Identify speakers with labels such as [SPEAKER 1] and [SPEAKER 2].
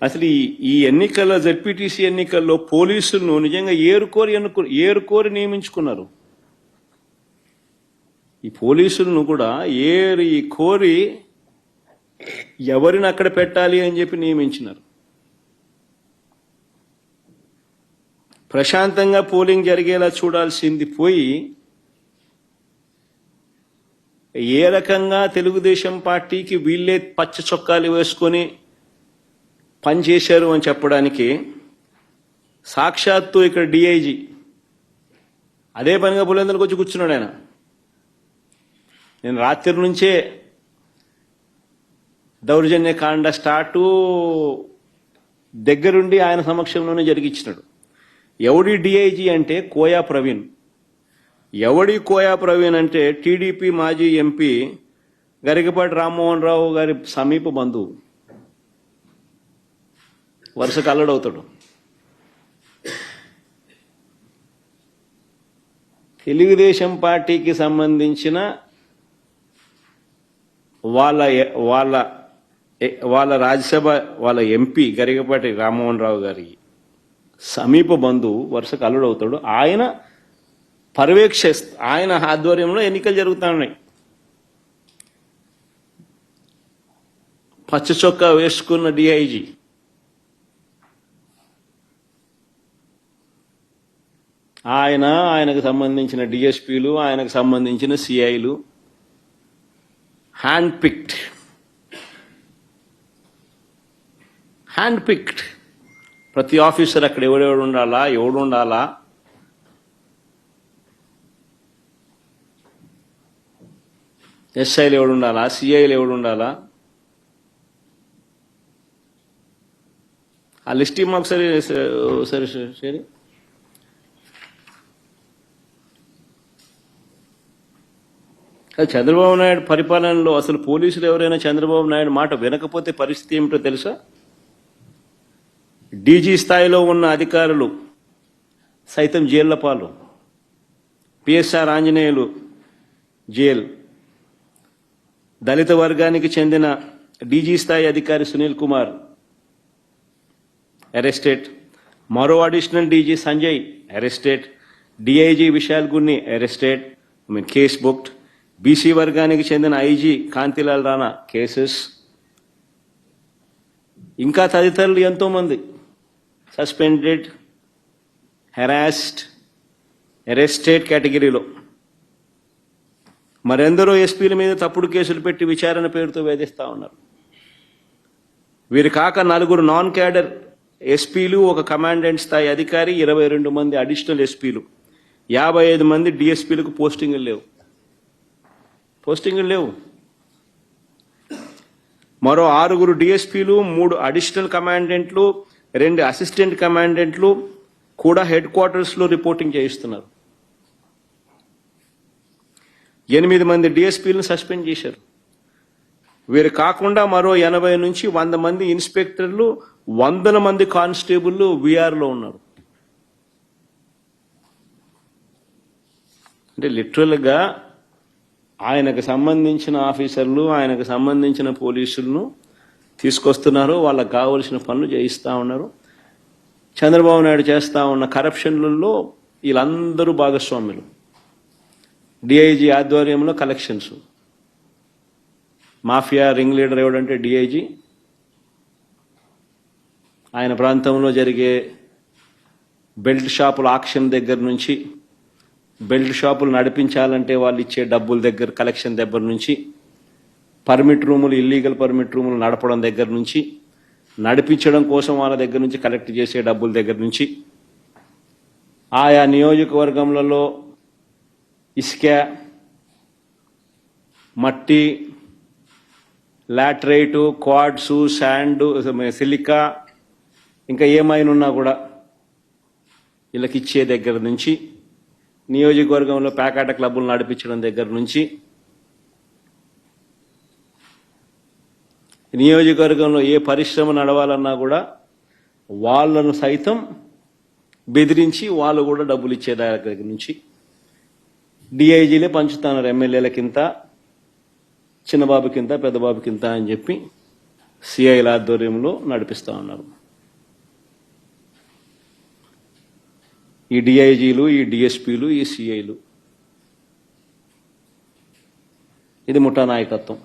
[SPEAKER 1] అసలు ఈ ఎన్నికల జెడ్పీటీసీ ఎన్నికల్లో పోలీసులను నిజంగా ఏరుకోరి నియమించుకున్నారు. ఈ పోలీసులను కూడా కోరి ఎవరిని అక్కడ పెట్టాలి అని చెప్పి నియమించినారు. ప్రశాంతంగా పోలింగ్ జరిగేలా చూడాల్సింది పోయి ఏ రకంగా తెలుగుదేశం పార్టీకి వీళ్ళే పచ్చ చొక్కాలు వేసుకొని పనిచేశారు అని చెప్పడానికి సాక్షాత్తు ఇక్కడ డిఐజీ అదే పనిగా పులివెందులకు వచ్చి కూర్చున్నాడు. ఆయన నేను రాత్రి నుంచే దౌర్జన్య కాండ స్టార్టు దగ్గరుండి ఆయన సమక్షంలోనే జరిగించినాడు. ఎవడి డిఐజీ అంటే కోయా ప్రవీణ్. ఎవడి కోయా ప్రవీణ్ అంటే టీడీపీ మాజీ ఎంపీ గరికపాటి రామ్మోహన్ రావు గారి సమీప బంధువు, వరుసకు అల్లుడవుతాడు. తెలుగుదేశం పార్టీకి సంబంధించిన వాళ్ళ రాజ్యసభ వాళ్ళ ఎంపీ గరికపాటి రామ్మోహన్ రావు గారి సమీప బంధువు వరుసకు అల్లుడవుతాడు. ఆయన ఆధ్వర్యంలో ఎన్నికలు జరుగుతూ ఉన్నాయి. పచ్చ చొక్కా వేసుకున్న డిఐజీ ఆయనకు సంబంధించిన డిఎస్పీలు, ఆయనకు సంబంధించిన సిఐలు హ్యాండ్ పిక్డ్ ప్రతి ఆఫీసర్ అక్కడ ఎవడు ఉండాలా, ఎస్ఐలు ఎవడు ఉండాలా, సిఐలు ఎవడు ఉండాలా, ఆ లిస్ట్ మాకు సరే చంద్రబాబు నాయుడు పరిపాలనలో అసలు పోలీసులు ఎవరైనా చంద్రబాబు నాయుడు మాట వినకపోతే పరిస్థితి ఏమిటో తెలుసా? డీజీ స్థాయిలో ఉన్న అధికారులు సైతం జైళ్ల పాలు. పిఎస్ఆర్ ఆంజనేయులు జైలు, దళిత వర్గానికి చెందిన డీజీ స్థాయి అధికారి సునీల్ కుమార్ అరెస్టెడ్, మరో additional DG Sanjay arrested, DIG Vishal Gunni arrested, case booked. BC వర్గానికి చెందిన ఐజీ కాంతిలాల్ రాణా కేసెస్, ఇంకా తదితరులు ఎంతో మంది సస్పెండెడ్, హెరాస్డ్, అరెస్టెడ్ కేటగిరీలో. మరెందరో ఎస్పీల మీద తప్పుడు కేసులు పెట్టి విచారణ పేరుతో వేధిస్తా ఉన్నారు. వీరు కాక 4 నాన్ క్యాడర్ ఎస్పీలు, ఒక కమాండెంట్ స్థాయి అధికారి, 22 మంది అడిషనల్ ఎస్పీలు, 55 మంది డిఎస్పీలకు పోస్టింగులు లేవు. మరో 6 డిఎస్పీలు, 3 అడిషనల్ కమాండెంట్లు, 2 అసిస్టెంట్ కమాండెంట్లు కూడా హెడ్ క్వార్టర్స్లో రిపోర్టింగ్ చేయిస్తున్నారు. 8 మంది డిఎస్పీలను సస్పెండ్ చేశారు. వీరు కాకుండా మరో 80 నుంచి 100 మంది ఇన్స్పెక్టర్లు, 100 మంది కానిస్టేబుల్లు వీఆర్లో ఉన్నారు. అంటే లిటరల్గా ఆయనకు సంబంధించిన ఆఫీసర్లు, ఆయనకు సంబంధించిన పోలీసులను తీసుకొస్తున్నారు, వాళ్ళకు కావలసిన పనులు చేయిస్తూ ఉన్నారు. చంద్రబాబు నాయుడు చేస్తూ ఉన్న కరప్షన్లలో వీళ్ళందరూ భాగస్వాములు. డిఐజీ ఆధ్వర్యంలో కలెక్షన్స్, మాఫియా రింగ్ లీడర్ ఎవడంటే డిఐజీ. ఆయన ప్రాంతంలో జరిగే బెల్ట్ షాపుల ఆక్షన్ దగ్గర నుంచి, బెల్ట్ షాపులు నడిపించాలంటే వాళ్ళు ఇచ్చే డబ్బుల దగ్గర కలెక్షన్ దగ్గర నుంచి, పర్మిట్ రూములు, ఇల్లీగల్ పర్మిట్ రూములు నడపడం దగ్గర నుంచి, నడిపించడం కోసం వాళ్ళ దగ్గర నుంచి కలెక్ట్ చేసే డబ్బుల దగ్గర నుంచి, ఆయా నియోజకవర్గంలో ఇసుక, మట్టి, లాటరైటు, క్వాడ్సు, శాండు, సిలికా, ఇంకా ఏమైనా ఉన్నా కూడా వీళ్ళకి ఇచ్చే దగ్గర నుంచి, నియోజకవర్గంలో పేకాట క్లబ్బులు నడిపించడం దగ్గర నుంచి, నియోజకవర్గంలో ఏ పరిశ్రమ నడవాలన్నా కూడా వాళ్ళను సైతం బెదిరించి వాళ్ళు కూడా డబ్బులు ఇచ్చే దగ్గర నుంచి డిఐజీలే పంచుతున్నారు. ఎమ్మెల్యేలకింత, చిన్నబాబుకింత, పెద్దబాబుకింత అని చెప్పి సిఐల ఆధ్వర్యంలో నడిపిస్తా ఉన్నారు. ఈ డిఐజీలు, ఈ డిఎస్పీలు, ఈ సిఐలు, ఇది ముఠా నాయకత్వం.